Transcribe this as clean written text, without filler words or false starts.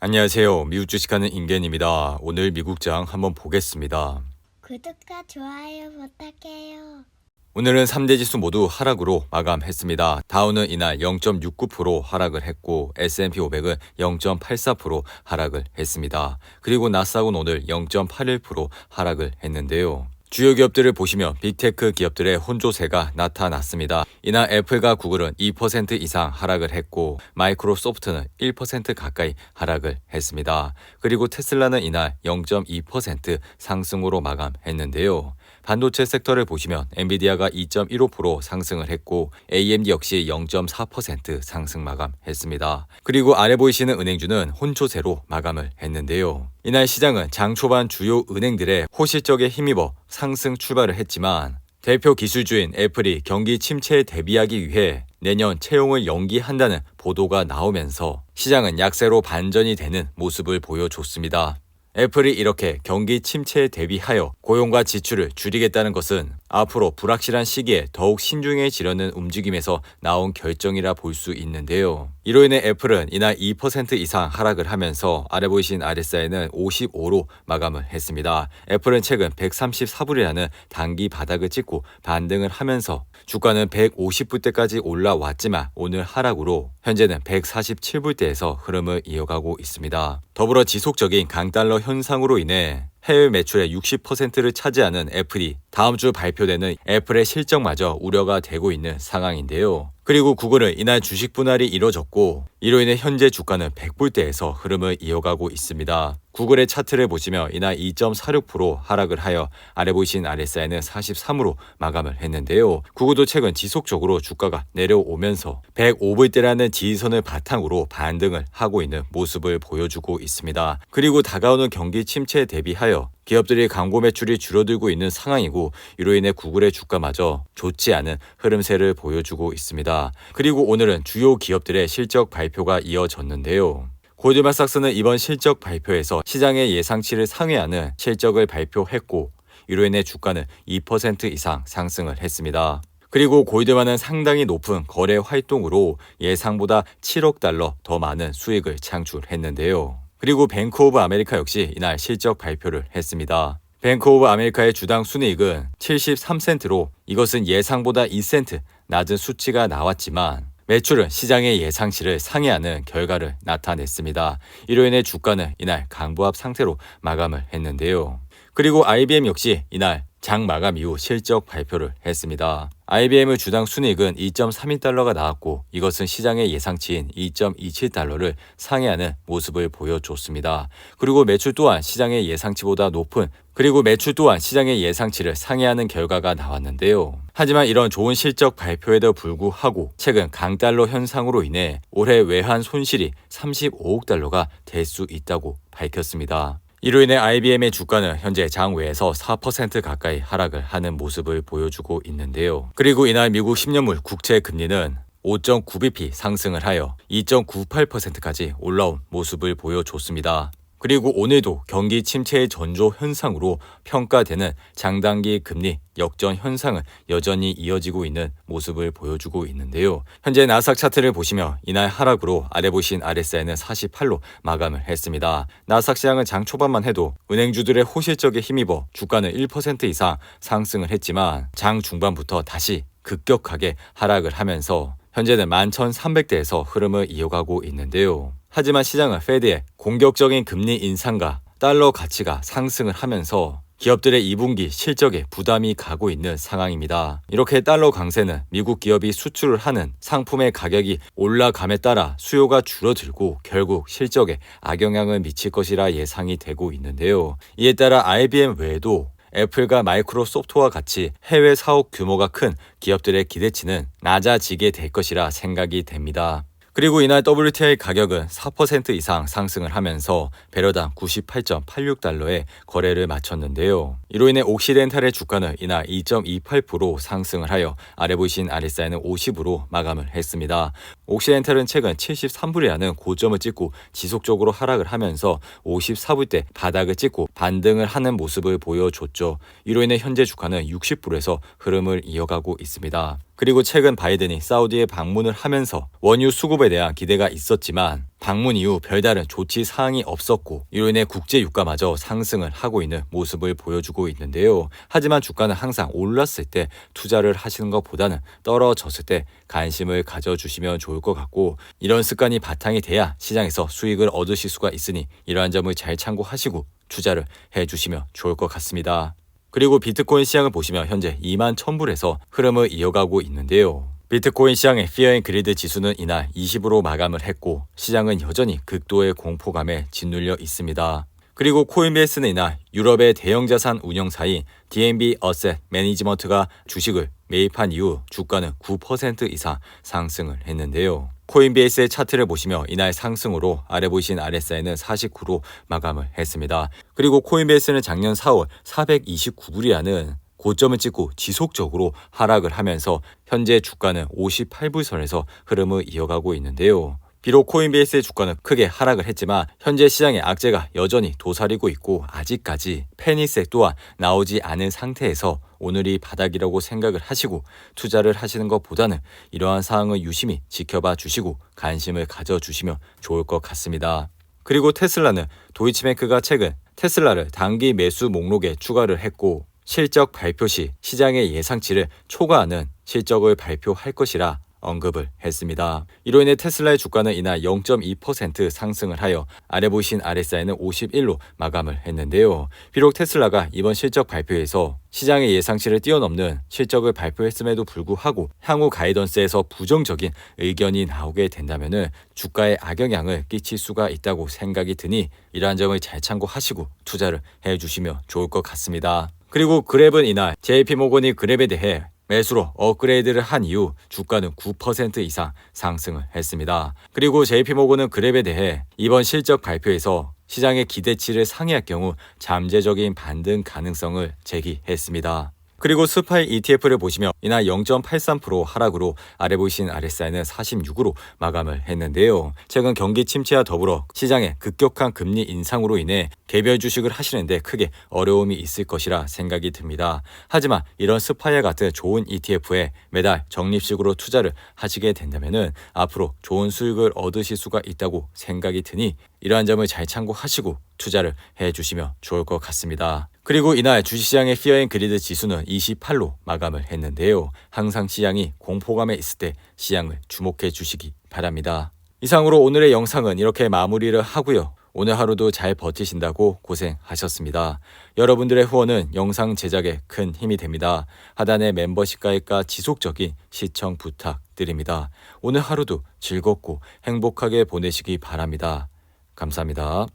안녕하세요. 미국 주식하는 임겐입니다. 오늘 미국장 한번 보겠습니다. 구독과 좋아요 부탁해요. 오늘은 3대 지수 모두 하락으로 마감했습니다. 다우는 이날 0.69% 하락을 했고 S&P 500은 0.84% 하락을 했습니다. 그리고 나스닥은 오늘 0.81% 하락을 했는데요. 주요 기업들을 보시면 빅테크 기업들의 혼조세가 나타났습니다. 이날 애플과 구글은 2% 이상 하락을 했고 마이크로소프트는 1% 가까이 하락을 했습니다. 그리고 테슬라는 이날 0.2% 상승으로 마감했는데요. 반도체 섹터를 보시면 엔비디아가 2.15% 상승을 했고 AMD 역시 0.4% 상승 마감했습니다. 그리고 아래 보이시는 은행주는 혼조세로 마감을 했는데요. 이날 시장은 장 초반 주요 은행들의 호실적에 힘입어 상승 출발을 했지만 대표 기술주인 애플이 경기 침체에 대비하기 위해 내년 채용을 연기한다는 보도가 나오면서 시장은 약세로 반전이 되는 모습을 보여줬습니다. 애플이 이렇게 경기 침체에 대비하여 고용과 지출을 줄이겠다는 것은 앞으로 불확실한 시기에 더욱 신중해지려는 움직임에서 나온 결정이라 볼 수 있는데요. 이로 인해 애플은 이날 2% 이상 하락을 하면서 아래 보이신 RSI는 55로 마감을 했습니다. 애플은 최근 134불이라는 단기 바닥을 찍고 반등을 하면서 주가는 150불대까지 올라왔지만 오늘 하락으로 현재는 147불대에서 흐름을 이어가고 있습니다. 더불어 지속적인 강달러 현상으로 인해 해외 매출의 60%를 차지하는 애플이 다음 주 발표되는 애플의 실적마저 우려가 되고 있는 상황인데요. 그리고 구글은 이날 주식 분할이 이뤄졌고 이로 인해 현재 주가는 100불대에서 흐름을 이어가고 있습니다. 구글의 차트를 보시면 이날 2.46% 하락을 하여 아래 보이신 RSI는 43으로 마감을 했는데요. 구글도 최근 지속적으로 주가가 내려오면서 105불대라는 지지선을 바탕으로 반등을 하고 있는 모습을 보여주고 있습니다. 그리고 다가오는 경기 침체에 대비하여 기업들이 광고 매출이 줄어들고 있는 상황이고 이로 인해 구글의 주가마저 좋지 않은 흐름세를 보여주고 있습니다. 그리고 오늘은 주요 기업들의 실적 발표가 이어졌는데요. 골드만삭스는 이번 실적 발표에서 시장의 예상치를 상회하는 실적을 발표했고 이로 인해 주가는 2% 이상 상승을 했습니다. 그리고 골드만은 상당히 높은 거래 활동으로 예상보다 7억 달러 더 많은 수익을 창출했는데요. 그리고 뱅크 오브 아메리카 역시 이날 실적 발표를 했습니다. 뱅크 오브 아메리카의 주당 순이익은 73센트로 이것은 예상보다 2센트 낮은 수치가 나왔지만 매출은 시장의 예상치를 상회하는 결과를 나타냈습니다. 이로 인해 주가는 이날 강보합 상태로 마감을 했는데요. 그리고 IBM 역시 이날 장 마감 이후 실적 발표를 했습니다. IBM의 주당 순이익은 2.32달러가 나왔고 이것은 시장의 예상치인 2.27달러를 상회하는 모습을 보여줬습니다. 그리고 매출 또한 시장의 예상치보다 높은 매출 또한 시장의 예상치를 상회하는 결과가 나왔는데요. 하지만 이런 좋은 실적 발표에도 불구하고 최근 강달러 현상으로 인해 올해 외환 손실이 35억 달러가 될 수 있다고 밝혔습니다. 이로 인해 IBM의 주가는 현재 장외에서 4% 가까이 하락을 하는 모습을 보여주고 있는데요. 그리고 이날 미국 10년물 국채 금리는 5.9bp 상승을 하여 2.98%까지 올라온 모습을 보여줬습니다. 그리고 오늘도 경기 침체의 전조 현상으로 평가되는 장단기 금리 역전 현상은 여전히 이어지고 있는 모습을 보여주고 있는데요. 현재 나스닥 차트를 보시면 이날 하락으로 아래 보신 RSI는 48로 마감을 했습니다. 나스닥 시장은 장 초반만 해도 은행주들의 호실적에 힘입어 주가는 1% 이상 상승을 했지만 장 중반부터 다시 급격하게 하락을 하면서 현재는 11,300대에서 흐름을 이어가고 있는데요. 하지만 시장은 페드의 공격적인 금리 인상과 달러 가치가 상승을 하면서 기업들의 2분기 실적에 부담이 가고 있는 상황입니다. 이렇게 달러 강세는 미국 기업이 수출을 하는 상품의 가격이 올라감에 따라 수요가 줄어들고 결국 실적에 악영향을 미칠 것이라 예상이 되고 있는데요. 이에 따라 IBM 외에도 애플과 마이크로소프트와 같이 해외 사업 규모가 큰 기업들의 기대치는 낮아지게 될 것이라 생각이 됩니다. 그리고 이날 WTI 가격은 4% 이상 상승을 하면서 배럴당 98.86달러에 거래를 마쳤는데요. 이로 인해 옥시덴탈의 주가는 이날 2.28% 상승을 하여 아래 보이신 RSI는 50으로 마감을 했습니다. 옥시덴탈은 최근 73불이라는 고점을 찍고 지속적으로 하락을 하면서 54불대 바닥을 찍고 반등을 하는 모습을 보여줬죠. 이로 인해 현재 주가는 60불에서 흐름을 이어가고 있습니다. 그리고 최근 바이든이 사우디에 방문을 하면서 원유 수급에 대한 기대가 있었지만 방문 이후 별다른 조치 사항이 없었고 이로 인해 국제 유가마저 상승을 하고 있는 모습을 보여주고 있는데요. 하지만 주가는 항상 올랐을 때 투자를 하시는 것보다는 떨어졌을 때 관심을 가져주시면 좋을 것 같고 이런 습관이 바탕이 돼야 시장에서 수익을 얻으실 수가 있으니 이러한 점을 잘 참고하시고 투자를 해주시면 좋을 것 같습니다. 그리고 비트코인 시장을 보시면 현재 21,000불에서 흐름을 이어가고 있는데요. 비트코인 시장의 Fear and Greed 지수는 이날 20으로 마감을 했고 시장은 여전히 극도의 공포감에 짓눌려 있습니다. 그리고 코인베이스는 이날 유럽의 대형 자산 운용사인 DNB 어셋 매니지먼트가 주식을 매입한 이후 주가는 9% 이상 상승을 했는데요. 코인베이스의 차트를 보시면 이날 상승으로 아래 보이신 RSI는 49로 마감을 했습니다. 그리고 코인베이스는 작년 4월 429불이라는 고점을 찍고 지속적으로 하락을 하면서 현재 주가는 58불 선에서 흐름을 이어가고 있는데요. 비록 코인베이스의 주가는 크게 하락을 했지만 현재 시장의 악재가 여전히 도사리고 있고 아직까지 패닉색 또한 나오지 않은 상태에서 오늘이 바닥이라고 생각을 하시고 투자를 하시는 것보다는 이러한 사항을 유심히 지켜봐 주시고 관심을 가져주시면 좋을 것 같습니다. 그리고 테슬라는 도이치뱅크가 최근 테슬라를 단기 매수 목록에 추가를 했고 실적 발표 시 시장의 예상치를 초과하는 실적을 발표할 것이라 언급을 했습니다. 이로 인해 테슬라의 주가는 이날 0.2% 상승을 하여 아래 보이신 RSI는 51로 마감을 했는데요. 비록 테슬라가 이번 실적 발표에서 시장의 예상치를 뛰어넘는 실적을 발표했음에도 불구하고 향후 가이던스에서 부정적인 의견이 나오게 된다면 주가에 악영향을 끼칠 수가 있다고 생각이 드니 이러한 점을 잘 참고하시고 투자를 해주시면 좋을 것 같습니다. 그리고 그랩은 이날 JP모건이 그랩에 대해 매수로 업그레이드를 한 이후 주가는 9% 이상 상승을 했습니다. 그리고 JP모건은 그랩에 대해 이번 실적 발표에서 시장의 기대치를 상회할 경우 잠재적인 반등 가능성을 제기했습니다. 그리고 스파이 ETF를 보시면 이날 0.83% 하락으로 아래 보이신 RSI는 46으로 마감을 했는데요. 최근 경기 침체와 더불어 시장의 급격한 금리 인상으로 인해 개별 주식을 하시는데 크게 어려움이 있을 것이라 생각이 듭니다. 하지만 이런 스파이와 같은 좋은 ETF에 매달 적립식으로 투자를 하시게 된다면 앞으로 좋은 수익을 얻으실 수가 있다고 생각이 드니 이러한 점을 잘 참고하시고 투자를 해주시면 좋을 것 같습니다. 그리고 이날 주식시장의 Fear and Greed 지수는 28로 마감을 했는데요. 항상 시장이 공포감에 있을 때 시장을 주목해 주시기 바랍니다. 이상으로 오늘의 영상은 이렇게 마무리를 하고요. 오늘 하루도 잘 버티신다고 고생하셨습니다. 여러분들의 후원은 영상 제작에 큰 힘이 됩니다. 하단의 멤버십 가입과 지속적인 시청 부탁드립니다. 오늘 하루도 즐겁고 행복하게 보내시기 바랍니다. 감사합니다.